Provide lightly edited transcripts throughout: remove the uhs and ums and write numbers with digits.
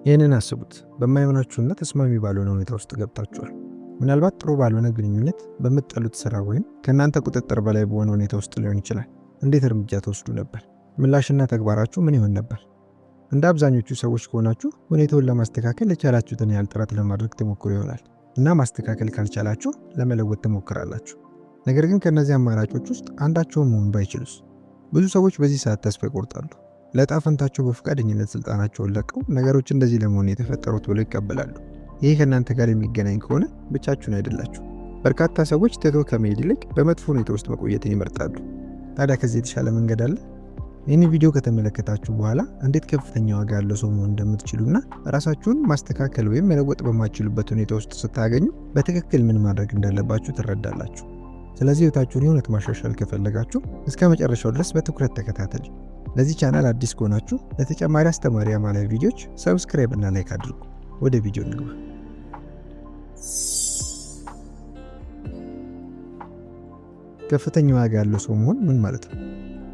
ይህንን አስቡት። በማይሆናችሁና ተስማሚ ባልሆነ ሁኔታ ውስጥ ገብታችኋል። ምናልባት ጥሩ ባልሆነ ግንኙነት፣ በምትጠሉት ስራ ወይም ከእናንተ ቁጥጥር በላይ በሆነ ሁኔታ ውስጥ ሊሆን ይችላል። እንዴት እርምጃ ተወስዱ ነበር? ምላሽና ተግባራችሁ ምን ይሆን ነበር? እንደ አብዛኞቹ ሰዎች ከሆናችሁ ሁኔታውን ለማስተካከል የቻላችሁትን ያህል ጥረት ለማድረግ ትሞክሩ ይሆናል እና ማስተካከል ካልቻላችሁ ለመለወጥ ትሞክራላችሁ። ነገር ግን ከእነዚህ አማራጮች ውስጥ አንዳቸውን መሆን ባይችሉስ? ብዙ ሰዎች በዚህ ሰዓት ተስፋ ይቆርጣሉ። ለዕጣ ፈንታቸው በፈቃደኝነት ስልጣናቸውን ለቀው ነገሮች እንደዚህ ለመሆን የተፈጠሩት ብለው ይቀበላሉ። ይህ ከእናንተ ጋር የሚገናኝ ከሆነ ብቻችሁን አይደላችሁ። በርካታ ሰዎች ትቶ ከመሄድ ይልቅ በመጥፎ ሁኔታ ውስጥ መቆየትን ይመርጣሉ። ታዲያ ከዚህ የተሻለ መንገድ አለ? ይህን ቪዲዮ ከተመለከታችሁ በኋላ እንዴት ከፍተኛ ዋጋ ያለው ሰው መሆን እንደምትችሉና ራሳችሁን ማስተካከል ወይም መለወጥ በማትችሉበት ሁኔታ ውስጥ ስታገኙ በትክክል ምን ማድረግ እንዳለባችሁ ትረዳላችሁ። ስለዚህ ህይወታችሁን የእውነት ማሻሻል ከፈለጋችሁ እስከ መጨረሻው ድረስ በትኩረት ተከታተሉ። ለዚህ ቻናል አዲስ ከሆናችሁ ለተጨማሪ አስተማሪ አማላይ ቪዲዮዎች ሰብስክራይብ እና ላይክ አድርጉ። ወደ ቪዲዮ እንግባ። ከፍተኛ ዋጋ ያለው ሰው መሆን ምን ማለት ነው?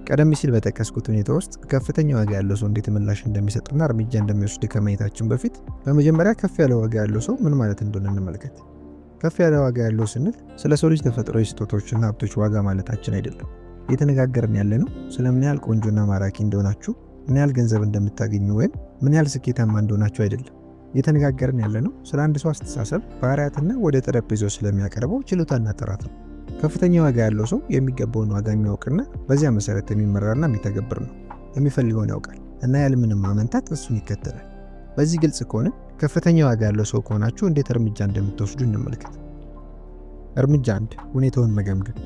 ቀደም ሲል በጠቀስኩት ሁኔታ ውስጥ ከፍተኛ ዋጋ ያለው ሰው እንዴት ምላሽ እንደሚሰጥና እርምጃ እንደሚወስድ ከማየታችን በፊት በመጀመሪያ ከፍ ያለ ዋጋ ያለው ሰው ምን ማለት እንደሆነ እንመልከት። ከፍ ያለ ዋጋ ያለው ስንል ስለ ሰው ልጅ ተፈጥሯዊ ስጦታዎችና ሀብቶች ዋጋ ማለታችን አይደለም። እየተነጋገርን ያለነው ስለ ምን ያህል ቆንጆና ማራኪ እንደሆናችሁ፣ ምን ያህል ገንዘብ እንደምታገኙ ወይም ምን ያህል ስኬታማ እንደሆናችሁ አይደለም። እየተነጋገርን ያለነው ስለ አንድ ሰው አስተሳሰብ፣ ባህሪያትና ወደ ጠረጴዛው ስለሚያቀርበው ችሎታና ጥራት ነው። ከፍተኛ ዋጋ ያለው ሰው የሚገባውን ዋጋ የሚያውቅና በዚያ መሰረት የሚመራና የሚተገብር ነው። የሚፈልገውን ያውቃል እና ያለምንም ማመንታት እሱን ይከተላል። በዚህ ግልጽ ከሆነ ከፍተኛ ዋጋ ያለው ሰው ከሆናችሁ እንዴት እርምጃ እንደምትወስዱ እንመልከት። እርምጃ 1፣ ሁኔታውን መገምገም።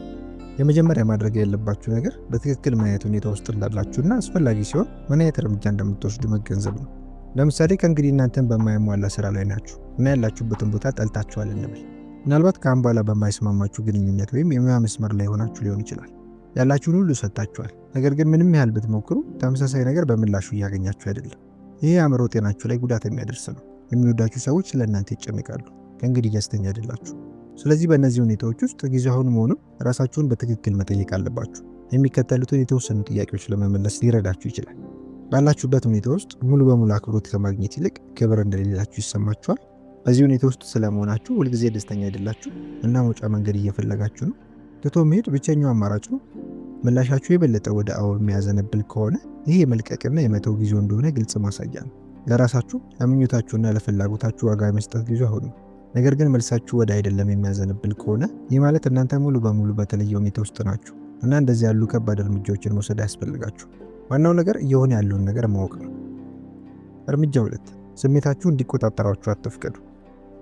የመጀመሪያ ማድረግ ያለባችሁ ነገር በትክክል ምን አይነት ሁኔታ ውስጥ እንዳላችሁና አስፈላጊ ሲሆን ምን አይነት እርምጃ እንደምትወስዱ መገንዘብ ነው። ለምሳሌ ከእንግዲህ እናንተን በማይሟላ ስራ ላይ ናችሁ እና ያላችሁበትን ቦታ ጠልታችኋል እንበል። ምናልባት ከአሁን በኋላ በማይስማማችሁ ግንኙነት ወይም የሙያ መስመር ላይ ሆናችሁ ሊሆን ይችላል። ያላችሁን ሁሉ ሰጥታችኋል፣ ነገር ግን ምንም ያህል ብትሞክሩ ተመሳሳይ ነገር በምላሹ እያገኛችሁ አይደለም። ይህ የአእምሮ ጤናችሁ ላይ ጉዳት የሚያደርስ ነው። የሚወዳችሁ ሰዎች ስለ እናንተ ይጨነቃሉ፣ ከእንግዲህ ደስተኛ አይደላችሁ። ስለዚህ በእነዚህ ሁኔታዎች ውስጥ ጊዜያዊ መሆኑን ራሳችሁን በትክክል መጠየቅ አለባችሁ። የሚከተሉትን የተወሰኑ ጥያቄዎች ለመመለስ ሊረዳችሁ ይችላል። ባላችሁበት ሁኔታ ውስጥ ሙሉ በሙሉ አክብሮት ከማግኘት ይልቅ ክብር እንደሌላችሁ ይሰማችኋል? በዚህ ሁኔታ ውስጥ ስለመሆናችሁ ሁልጊዜ ደስተኛ አይደላችሁ እና መውጫ መንገድ እየፈለጋችሁ ነው? ትቶ መሄድ ብቸኛው አማራጭ ነው? ምላሻችሁ የበለጠ ወደ አዎ የሚያዘነብል ከሆነ ይህ የመልቀቅና የመተው ጊዜው እንደሆነ ግልጽ ማሳያ ነው። ለራሳችሁ ለምኞታችሁና ለፍላጎታችሁ ዋጋ የመስጠት ጊዜው አሁን ነው። ነገር ግን መልሳችሁ ወደ አይደለም የሚያዘነብል ከሆነ ይህ ማለት እናንተ ሙሉ በሙሉ በተለየ ሁኔታ ውስጥ ናችሁ እና እንደዚህ ያሉ ከባድ እርምጃዎችን መውሰድ አያስፈልጋችሁ። ዋናው ነገር እየሆነ ያለውን ነገር ማወቅ ነው። እርምጃ 2፣ ስሜታችሁ እንዲቆጣጠራችሁ አትፍቀዱ።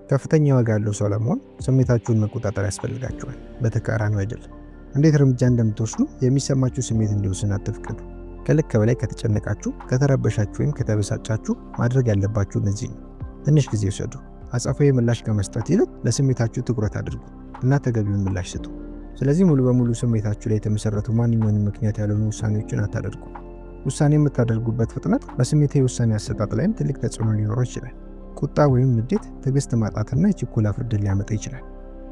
ከፍተኛ ዋጋ ያለው ሰው ለመሆን ስሜታችሁን መቆጣጠር ያስፈልጋችኋል፣ በተቃራኒው አይደለም። እንዴት እርምጃ እንደምትወስዱ የሚሰማችሁ ስሜት እንዲወስን አትፍቀዱ። ከልክ በላይ ከተጨነቃችሁ፣ ከተረበሻችሁ ወይም ከተበሳጫችሁ ማድረግ ያለባችሁ እነዚህ ነው። ትንሽ ጊዜ ውሰዱ። አጸፋዊ ምላሽ ከመስጠት ይልቅ ለስሜታችሁ ትኩረት አድርጉ እና ተገቢውን ምላሽ ስጡ። ስለዚህ ሙሉ በሙሉ ስሜታችሁ ላይ የተመሰረቱ ማንኛውንም ምክንያት ያልሆኑ ውሳኔዎችን አታደርጉ። ውሳኔ የምታደርጉበት ፍጥነት በስሜታዊ ውሳኔ አሰጣጥ ላይም ትልቅ ተጽዕኖ ሊኖረው ይችላል። ቁጣ ወይም ንዴት ትዕግስት ማጣትና የችኮላ ፍርድን ሊያመጣ ይችላል።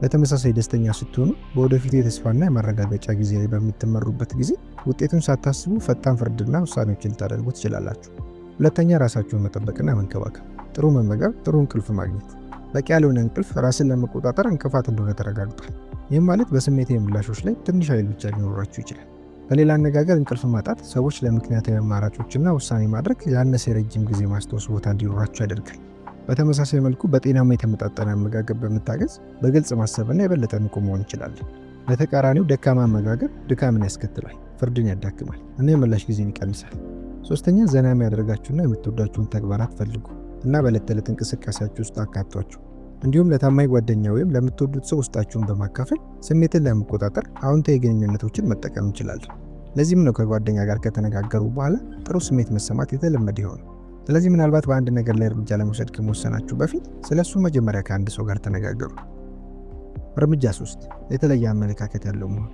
በተመሳሳይ ደስተኛ ስትሆኑ በወደፊቱ የተስፋና የማረጋገጫ ጊዜ ላይ በምትመሩበት ጊዜ ውጤቱን ሳታስቡ ፈጣን ፍርድና ውሳኔዎችን ልታደርጉ ትችላላችሁ። ሁለተኛ፣ ራሳችሁን መጠበቅና መንከባከብ። ጥሩ መመገብ፣ ጥሩ እንቅልፍ ማግኘት። በቂ ያልሆነ እንቅልፍ ራስን ለመቆጣጠር እንቅፋት እንደሆነ ተረጋግጧል። ይህም ማለት በስሜታዊ ምላሾች ላይ ትንሽ ኃይል ብቻ ሊኖራችሁ ይችላል። በሌላ አነጋገር እንቅልፍ ማጣት ሰዎች ለምክንያታዊ አማራጮችና ውሳኔ ማድረግ ያነሰ የረጅም ጊዜ ማስታወስ ቦታ እንዲኖራቸው ያደርጋል። በተመሳሳይ መልኩ በጤናማ የተመጣጠነ አመጋገብ በመታገዝ በግልጽ ማሰብና የበለጠ ንቁ መሆን እንችላለን። በተቃራኒው ደካማ አመጋገብ ድካምን ያስከትላል፣ ፍርድን ያዳክማል እና የምላሽ ጊዜን ይቀንሳል። ሶስተኛ፣ ዘና የሚያደርጋችሁና የምትወዳችሁን ተግባራት ፈልጉ እና በዕለት ተዕለት እንቅስቃሴያችሁ ውስጥ አካቷቸው። እንዲሁም ለታማኝ ጓደኛ ወይም ለምትወዱት ሰው ውስጣችሁን በማካፈል ስሜትን ለመቆጣጠር አዎንታዊ ግንኙነቶችን መጠቀም እንችላለን። ለዚህም ነው ከጓደኛ ጋር ከተነጋገሩ በኋላ ጥሩ ስሜት መሰማት የተለመደ ይሆን። ስለዚህ ምናልባት በአንድ ነገር ላይ እርምጃ ለመውሰድ ከመወሰናችሁ በፊት ስለሱ መጀመሪያ ከአንድ ሰው ጋር ተነጋገሩ። እርምጃ 3፣ የተለየ አመለካከት ያለው መሆን።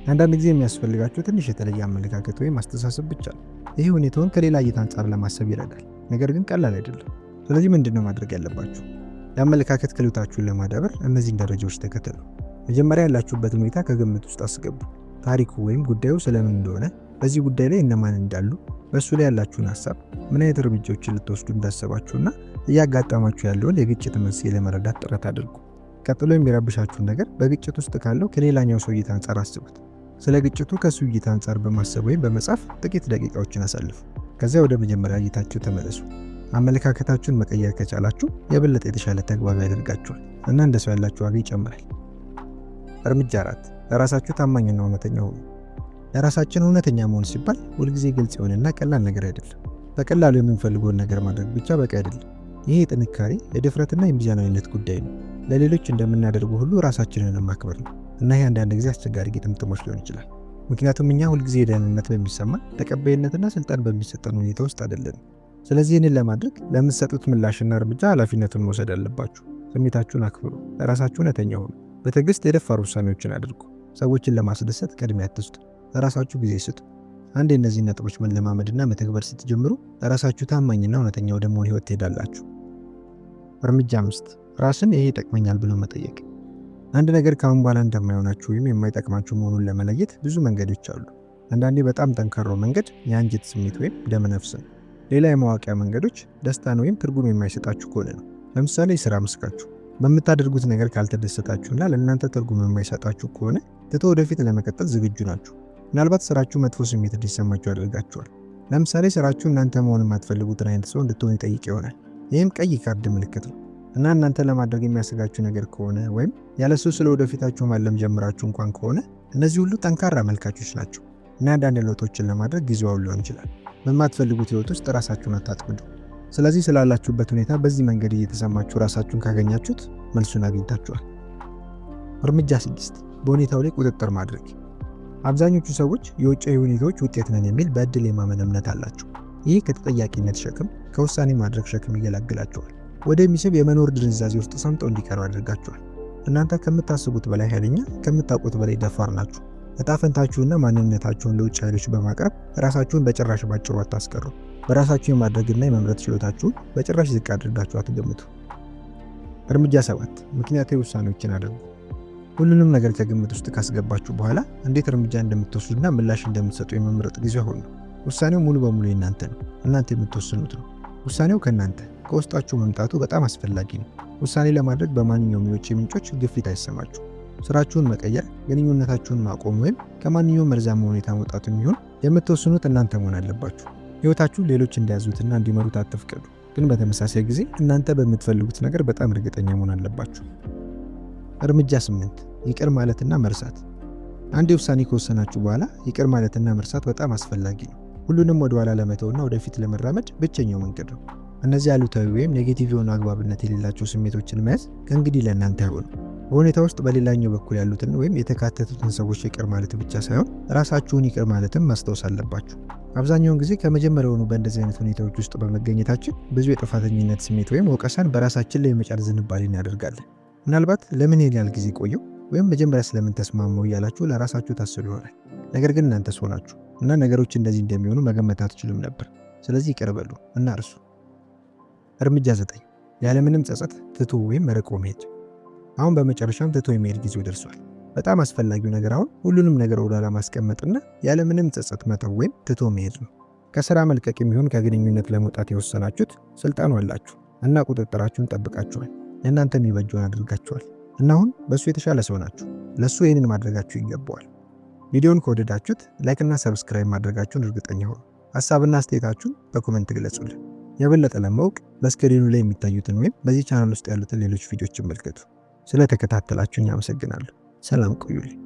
አንዳንድ ጊዜ የሚያስፈልጋችሁ ትንሽ የተለየ አመለካከት ወይም አስተሳሰብ ብቻ ነው። ይህ ሁኔታውን ከሌላ እይታ አንጻር ለማሰብ ይረዳል፣ ነገር ግን ቀላል አይደለም። ስለዚህ ምንድነው ማድረግ ያለባችሁ? የአመለካከት ክህሎታችሁን ለማዳበር እነዚህን ደረጃዎች ተከተሉ። መጀመሪያ ያላችሁበት ሁኔታ ከግምት ውስጥ አስገቡ። ታሪኩ ወይም ጉዳዩ ስለምን እንደሆነ፣ በዚህ ጉዳይ ላይ እነማን እንዳሉ፣ በእሱ ላይ ያላችሁን ሀሳብ፣ ምን አይነት እርምጃዎችን ልትወስዱ እንዳሰባችሁና እያጋጠማችሁ ያለውን የግጭት መንስኤ ለመረዳት ጥረት አድርጉ። ቀጥሎ የሚረብሻችሁን ነገር በግጭት ውስጥ ካለው ከሌላኛው ሰው እይታ አንጻር አስቡት። ስለ ግጭቱ ከሱ እይታ አንጻር በማሰብ ወይም በመጻፍ ጥቂት ደቂቃዎችን አሳልፉ። ከዚያ ወደ መጀመሪያ እይታችሁ ተመለሱ። አመለካከታችሁን መቀየር ከቻላችሁ የበለጠ የተሻለ ተግባቢ ያደርጋችኋል እና እንደ ሰው ያላችሁ ዋጋ ይጨምራል። እርምጃ 4 ለራሳችሁ ታማኝና እውነተኛ ሁኑ። ለራሳችን እውነተኛ መሆን ሲባል ሁልጊዜ ግልጽ የሆነና ቀላል ነገር አይደለም። በቀላሉ የምንፈልገውን ነገር ማድረግ ብቻ በቂ አይደለም። ይህ የጥንካሬ የድፍረትና የሚዛናዊነት ጉዳይ ነው። ለሌሎች እንደምናደርገው ሁሉ ራሳችንን ማክበር ነው እና ይህ አንዳንድ ጊዜ አስቸጋሪ ግጥምጥሞች ሊሆን ይችላል። ምክንያቱም እኛ ሁልጊዜ ደህንነት በሚሰማን ተቀባይነትና ስልጣን በሚሰጠን ሁኔታ ውስጥ አይደለንም። ስለዚህ ይህንን ለማድረግ ለምትሰጡት ምላሽና እርምጃ ኃላፊነቱን መውሰድ አለባችሁ። ስሜታችሁን አክብሩ። ለራሳችሁ እውነተኛ ሁኑ። በትዕግስት የደፋር ውሳኔዎችን አድርጉ። ሰዎችን ለማስደሰት ቅድሚያ አትስጡ። ለራሳችሁ ጊዜ ስጡ። አንድ የእነዚህ ነጥቦች መለማመድና መተግበር ስትጀምሩ ለራሳችሁ ታማኝና እውነተኛ ወደ መሆን ህይወት ትሄዳላችሁ። እርምጃ 5 ራስን ይሄ ይጠቅመኛል ብሎ መጠየቅ። አንድ ነገር ከአሁን በኋላ እንደማይሆናችሁ ወይም የማይጠቅማችሁ መሆኑን ለመለየት ብዙ መንገዶች አሉ። አንዳንዴ በጣም ጠንካራው መንገድ የአንጀት ስሜት ወይም ደመነፍስ ነው። ሌላ የማዋቂያ መንገዶች ደስታን ወይም ትርጉም የማይሰጣችሁ ከሆነ ነው። ለምሳሌ የሥራ መስካችሁ በምታደርጉት ነገር ካልተደሰታችሁና ለእናንተ ትርጉም የማይሰጣችሁ ከሆነ ትቶ ወደፊት ለመቀጠል ዝግጁ ናችሁ። ምናልባት ስራችሁ መጥፎ ስሜት እንዲሰማችሁ ያደርጋችኋል። ለምሳሌ ስራችሁ እናንተ መሆን የማትፈልጉትን አይነት ሰው እንድትሆኑ ይጠይቅ ይሆናል። ይህም ቀይ ካርድ ምልክት ነው እና እናንተ ለማድረግ የሚያሰጋችሁ ነገር ከሆነ ወይም ያለሱ ስለ ወደፊታችሁ ማለም ጀምራችሁ እንኳን ከሆነ እነዚህ ሁሉ ጠንካራ አመልካቾች ናቸው እና አንዳንድ ለውጦችን ለማድረግ ጊዜው ሊሆን ይችላል። በማትፈልጉት ህይወት ውስጥ ራሳችሁን አታጥምዱ። ስለዚህ ስላላችሁበት ሁኔታ በዚህ መንገድ እየተሰማችሁ ራሳችሁን ካገኛችሁት መልሱን አግኝታችኋል። እርምጃ 6 በሁኔታው ላይ ቁጥጥር ማድረግ። አብዛኞቹ ሰዎች የውጫዊ ሁኔታዎች ውጤት ነን የሚል በእድል የማመን እምነት አላቸው። ይህ ከተጠያቂነት ሸክም፣ ከውሳኔ ማድረግ ሸክም ይገላግላቸዋል። ወደሚስብ የመኖር ድንዛዜ ውስጥ ሰምጠው እንዲቀሩ ያደርጋቸዋል። እናንተ ከምታስቡት በላይ ኃይለኛ፣ ከምታውቁት በላይ ደፋር ናችሁ። እጣ ፈንታችሁና ማንነታችሁን ለውጭ ኃይሎች በማቅረብ ራሳችሁን በጭራሽ ባጭሩ አታስቀሩ። በራሳችሁ የማድረግና የመምረጥ ችሎታችሁን በጭራሽ ዝቅ አድርጋችሁ አትገምቱ። እርምጃ 7 ምክንያታዊ ውሳኔዎችን አድርጉ። ሁሉንም ነገር ከግምት ውስጥ ካስገባችሁ በኋላ እንዴት እርምጃ እንደምትወስዱና ምላሽ እንደምትሰጡ የመምረጥ ጊዜ አሁን ነው። ውሳኔው ሙሉ በሙሉ የእናንተ ነው። እናንተ የምትወስኑት ነው። ውሳኔው ከእናንተ ከውስጣችሁ መምጣቱ በጣም አስፈላጊ ነው። ውሳኔ ለማድረግ በማንኛውም የውጭ ምንጮች ግፊት አይሰማችሁ። ስራችሁን መቀየር፣ ግንኙነታችሁን ማቆም ወይም ከማንኛውም መርዛማ ሁኔታ መውጣቱ የሚሆን የምትወስኑት እናንተ መሆን አለባችሁ። ህይወታችሁን ሌሎች እንዲያዙትና እንዲመሩት አትፍቀዱ። ግን በተመሳሳይ ጊዜ እናንተ በምትፈልጉት ነገር በጣም እርግጠኛ መሆን አለባችሁ። እርምጃ 8 ይቅር ማለትና መርሳት። አንድ ውሳኔ ከወሰናችሁ በኋላ ይቅር ማለትና መርሳት በጣም አስፈላጊ ነው። ሁሉንም ወደ ኋላ ለመተውና ወደፊት ለመራመድ ብቸኛው መንገድ ነው። እነዚህ አሉታዊ ወይም ኔጌቲቭ የሆኑ አግባብነት የሌላቸው ስሜቶችን መያዝ ከእንግዲህ ለእናንተ አይሆኑ። በሁኔታ ውስጥ በሌላኛው በኩል ያሉትን ወይም የተካተቱትን ሰዎች ይቅር ማለት ብቻ ሳይሆን ራሳችሁን ይቅር ማለትም ማስታወስ አለባችሁ። አብዛኛውን ጊዜ ከመጀመሪያውኑ በእንደዚህ አይነት ሁኔታዎች ውስጥ በመገኘታችን ብዙ የጥፋተኝነት ስሜት ወይም ወቀሳን በራሳችን ላይ የመጫር ዝንባሌ እናደርጋለን። ምናልባት ለምን ይሄን ያህል ጊዜ ቆየው ወይም መጀመሪያ ስለምን ተስማማው እያላችሁ ለራሳችሁ ታስቡ ይሆናል። ነገር ግን እናንተ ሰው ናችሁ እና ነገሮች እንደዚህ እንደሚሆኑ መገመት አትችሉም ነበር። ስለዚህ ይቅር በሉ እና እርሱ። እርምጃ 9 ያለምንም ጸጸት ትቶ ወይም ርቆ መሄድ። አሁን በመጨረሻም ትቶ የመሄድ ጊዜው ደርሷል። በጣም አስፈላጊው ነገር አሁን ሁሉንም ነገር ወደ ኋላ ማስቀመጥና ያለምንም ጸጸት መተው ወይም ትቶ መሄድ ነው። ከስራ መልቀቅ የሚሆን ከግንኙነት ለመውጣት የወሰናችሁት ስልጣኑ አላችሁ እና ቁጥጥራችሁን ጠብቃችኋል። እናንተ የሚበጀውን አድርጋችኋል እና አሁን በእሱ የተሻለ ሰው ናችሁ። ለእሱ ይህንን ማድረጋችሁ ይገባዋል። ቪዲዮውን ከወደዳችሁት ላይክና ሰብስክራይብ ማድረጋችሁን እርግጠኛ ሆኑ። ሀሳብና አስተያየታችሁን በኮሜንት ግለጹልን። የበለጠ ለማወቅ በስክሪኑ ላይ የሚታዩትን ወይም በዚህ ቻናል ውስጥ ያሉትን ሌሎች ቪዲዮዎችን መልከቱ። ስለተከታተላችሁኝ አመሰግናለሁ። ሰላም ቆዩልኝ።